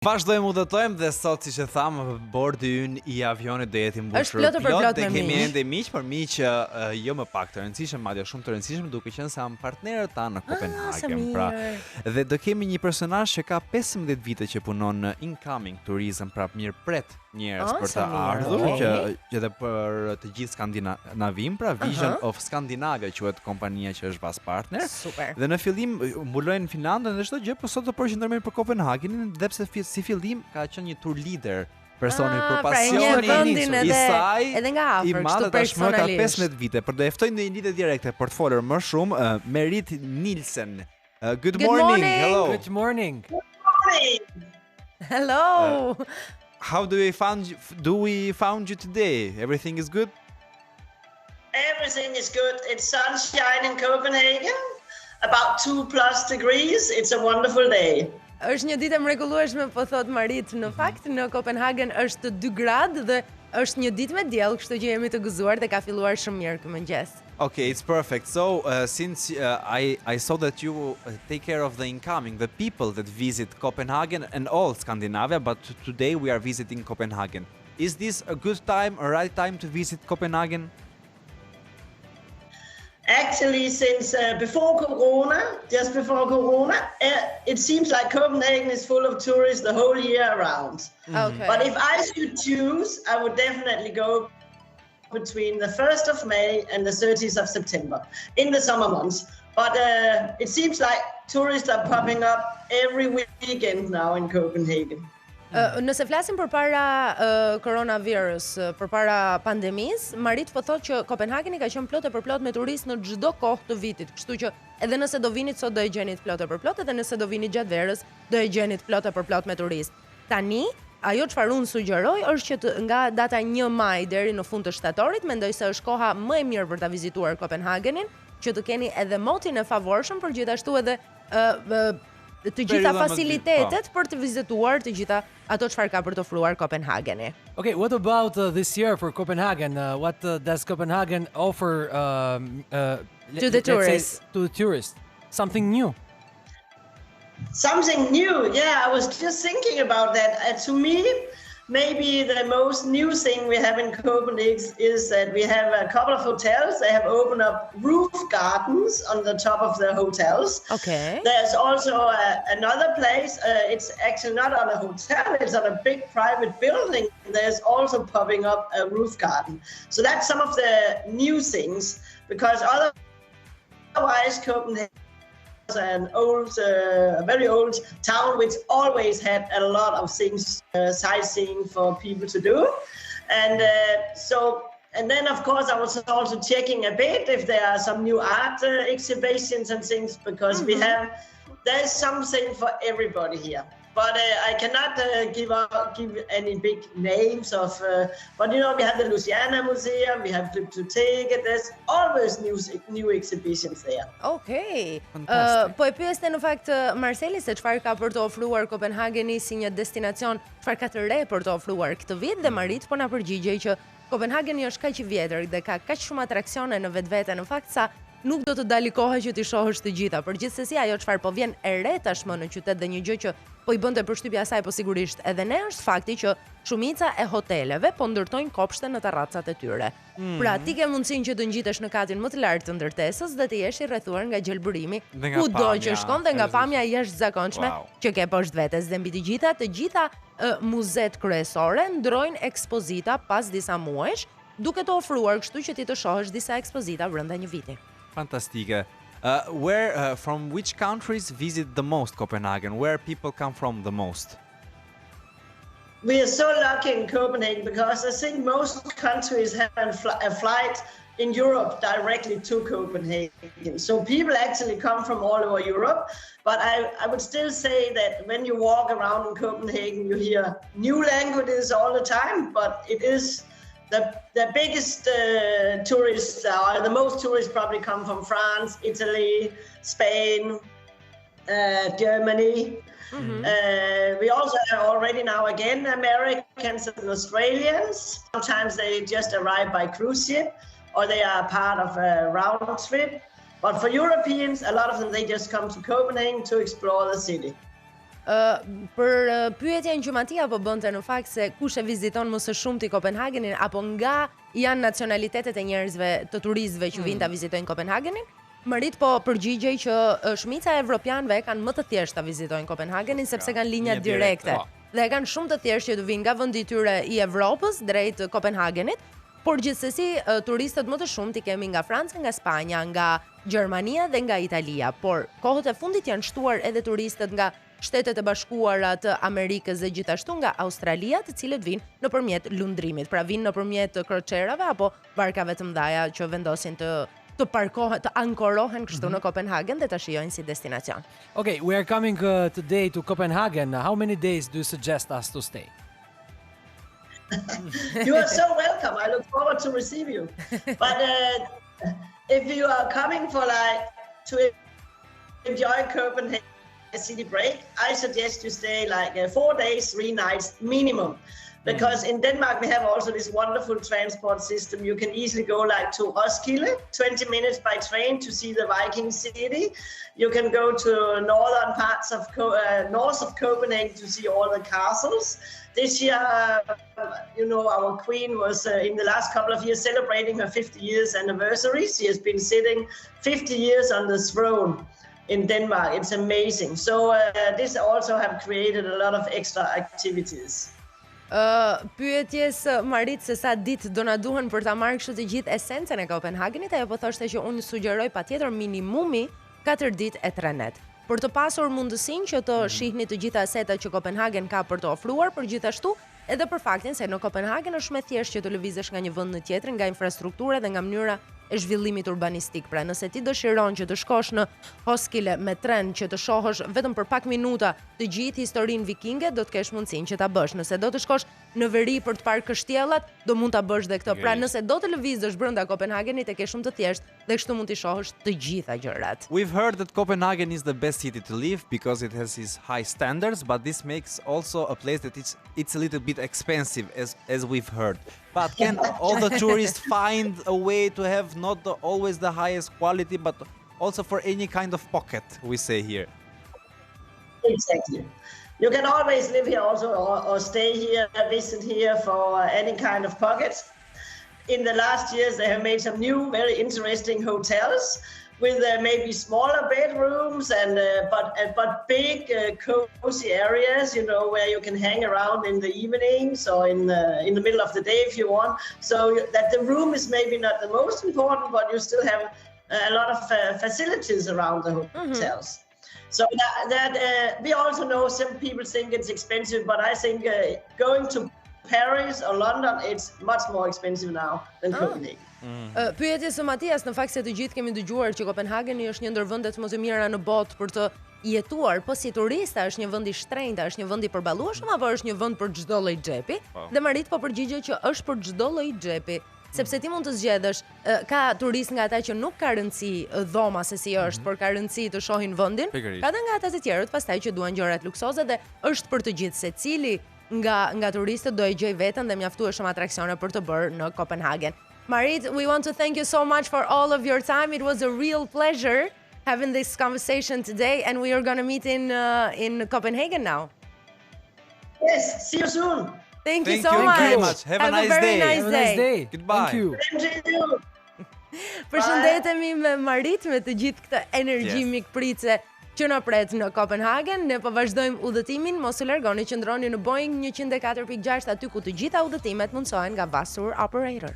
Vazhdojmë udhëtojmë dhe sot, siç e thamë, bordi ynë I avionit do jetë I mbushur Është plot për plot dhe me kemi miq. ende miq, por miq jo më pak të rëndësishëm, madje shumë të rëndësishëm, duke qenë se janë partnerët tanë në Copenhagen. Pra, dhe do kemi një personazh që ka 15 vite që punon në incoming tourism, pra mirëpret njerëz për të ardhur, që edhe për të gjithë Skandinavin, pra Vision of Skandinavia quhet kompania që është bas partner. Super. Dhe në fillim mbulojnë Finlandën dhe çdo gjë, por sot do përqendrohemi për Copenhagenin, dhe pse si fillim ka qenë një tour leader personi për pasionin I saj edhe nga I afër, madh kështu tashmë ka personalisht. 15 vite, por do e ftoj në një lidhje direkte për të folur më shumë Marit Nielsen. Good morning. Hello. Good morning. Hello. How do we found you today? Everything is good? Everything is good. It's sunshine in Copenhagen. About 2+ degrees. It's a wonderful day. Është një ditë e mrekullueshme, po thot Marit. Në fakt në Copenhagen është 2 gradë dhe është një ditë me diell, kështu që jemi të gëzuar dhe ka filluar shumë mirë ky mëngjes. Okay, it's perfect. So, since I saw that you take care of the incoming, the people that visit Copenhagen and all Scandinavia, but today we are visiting Copenhagen. Is this a good time, a right time to visit Copenhagen? Actually, since just before Corona, it seems like Copenhagen is full of tourists the whole year around. Okay. But if I should choose, I would definitely go between the 1st of May and the 30th of September, in the summer months. But it seems like tourists are popping up every weekend now in Copenhagen. Nëse flasim përpara coronavirus, përpara pandemisë, Marit po thotë që Copenhageni ka qenë plot e përplot me turistë në çdo kohë të vitit, kështu që edhe nëse do vinit sot do e gjenit plot e përplot, edhe nëse do vinit gjatë verës do e gjenit plot e përplot me turistë. Tani, ajo çfarë unë sugjeroj është që nga data 1 maj deri në fund të shtatorit, mendoj se është koha më e mirë për ta vizituar Copenhagenin, që të keni edhe motin e favorshëm, por gjithashtu edhe të gjitha facilitetet për të vizituar të gjitha ato çfarë ka për të ofruar Copenhageni. Okay, what about this year for Copenhagen? What does Copenhagen offer to the tourists? To the tourists? Something new? Something new, yeah, I was just thinking about that. To me, maybe the most new thing we have in Copenhagen is that we have a couple of hotels. They have opened up roof gardens on the top of the hotels. Okay. There's also another place. It's actually not on a hotel. It's on a big private building. There's also popping up a roof garden. So that's some of the new things, because otherwise Copenhagen an old, very old town which always had a lot of things, sightseeing for people to do. And and then of course I was also checking a bit if there are some new art exhibitions and things, because there's something for everybody here. But I cannot give any big names of, but you know, we have the Louisiana Museum, we have Turistike, there's always new exhibitions there. Okay. Po e pyeste në fakt Marceli se çfarë ka për të ofruar Copenhageni si një destinacion, çfarë ka të re për të ofruar këtë vit, dhe Marit po na përgjigjej që Copenhageni është kaq I vjetër dhe ka kaq shumë atraksione në vetvete, në fakt sa nuk do të dali koha që ti shohësh të gjitha. Por gjithsesi ajo çfarë po vjen e re tashmë në qytet dhe një gjë që po I bënte përshtypje asaj po sigurisht edhe ne, është fakti që shumica e hoteleve po ndërtojnë kopshte në taracat e tyre. Pra ti ke mundësinë që të ngjitesh në katin më të lartë të ndërtesës dhe të jesh I rrethuar nga gjelbërimi kudo që shkon dhe nga pamja e jashtëzakonshme që ke poshtë vetes. Dhe mbi të gjitha muzet kryesore ndrojnë ekspozita pas disa muajsh, duke të ofruar kështu që ti të shohësh disa ekspozita brenda një viti. Fantastike. From which countries visit the most Copenhagen? Where people come from the most? We are so lucky in Copenhagen because I think most countries have a flight in Europe directly to Copenhagen. So people actually come from all over Europe. But I would still say that when you walk around in Copenhagen, you hear new languages all the time, but it is the biggest tourists, the most tourists probably come from France, Italy, Spain, Germany. We also have already now again Americans and Australians. Sometimes they just arrive by cruise ship or they are part of a round trip. But for Europeans, a lot of them, they just come to Copenhagen to explore the city. Për pyetjen që Matia po bënte në fakt se kush e viziton më së shumti Kopenhagenin apo nga janë nacionalitetet e njerëzve të turistëve që vinë ta vizitojnë Kopenhagenin, Marit po përgjigjej që shumica e evropianëve kanë më të thjeshtë ta vizitojnë Kopenhagenin sepse kanë linja direkte. Dhe kanë shumë të thjeshtë që të vinë nga vendi i tyre i Evropës drejt Kopenhagenit, por gjithsesi turistët më të shumtë i kemi nga Franca, nga Spanja, nga Gjermania dhe nga Italia, por kohët e fundit janë shtuar edhe turistët nga Shtetet e Bashkuara të Amerikës dhe gjithashtu nga Australia, të cilët vinë nëpërmjet lundrimit, pra vinë nëpërmjet kroçerave apo barkave të mëdha që vendosin të parkohen, të ankorohen kështu në Copenhagen dhe ta shijojnë si destinacion. Okay, we are coming today to Copenhagen. How many days do you suggest us to stay? You are so welcome. I look forward to receive you. But if you are coming for to enjoy Copenhagen city break, I suggest you stay 4 days, 3 nights minimum. Because in Denmark we have also this wonderful transport system. You can easily go to Roskilde, 20 minutes by train to see the Viking city. You can go to northern parts of north of Copenhagen to see all the castles. This year, our queen was in the last couple of years celebrating her 50 years anniversary. She has been sitting 50 years on the throne in Denmark. It's amazing. So this also have created a lot of extra activities. Pyetjes Marit se sa ditë do na duhen për ta marrë kështu të gjithë esencën e Kopenhagenit, ajo po thoshte që unë sugjeroj patjetër minimumi 4 ditë e 3 net. Për të pasur mundësinë që të shihni të gjitha asetat që Kopenhagen ka për të ofruar, por gjithashtu edhe për faktin se në Kopenhagen është më thjesht që të lëvizësh nga një vend në tjetër, nga infrastruktura dhe nga mënyra e zhvillimit urbanistik. Pra nëse ti dëshiron që të shkosh në Roskilde me tren që të shohësh vetëm për pak minuta të gjithë historinë vikinge, do të kesh mundësinë që ta bësh. Nëse do të shkosh në veri për të parë kështjellat, do mund ta bësh dhe këtë. Pra nëse do të lëvizësh brenda Kopenhagenit e ke shumë të thjeshtë dhe kështu mund të shohësh të gjitha gjërat. We've heard that Copenhagen is the best city to live because it has its high standards, but this makes also a place that it's a little bit expensive as we've heard. But can all the tourists find a way to have not always the highest quality, but also for any kind of pocket, we say here? Exactly. You can always live here also or stay here, visit here for any kind of pocket. In the last years, they have made some new, very interesting hotels with maybe smaller bedrooms and but big cozy areas, where you can hang around in the evenings or in the middle of the day if you want. So that the room is maybe not the most important, but you still have a lot of facilities around the hotels. So that we also know some people think it's expensive, but I think going to Paris or London, it's much more expensive now than Copenhagen. Pyetjes së Matias, në fakt se të gjithë kemi dëgjuar që Kopenhageni është një ndër vendet më të mira në botë për të jetuar, po si turista është një vend i shtrenjtë, është një vend i përballueshëm apo është një vend për çdo lloj xhepi? Dhe Marit po përgjigjet që është për çdo lloj xhepi, sepse ti mund të zgjedhësh, ka turist nga ata që nuk ka rëndësi dhoma se si është, por ka rëndësi të shohin vendin, ka dhe nga ata të tjerët pastaj që duan gjërat luksoze dhe është për të gjithë, secili nga turistët do e gjej veten dhe mjaftueshëm atraksione për të bërë në Copenhagen. Marit, we want to thank you so much for all of your time. It was a real pleasure having this conversation today, and we are going to meet in Copenhagen now. Yes, see you soon. Thank you so much. Have a nice day. Have a nice day. Goodbye. Thank you. Përshëndetemi me Marit me të gjithë këtë energji mikpritse që na pret në Copenhagen. Ne po vazhdojmë udhëtimin, mos u largoni, qëndroni në Boeing 104.6 aty ku të gjitha udhëtimet mundsohen nga Vassur Operator.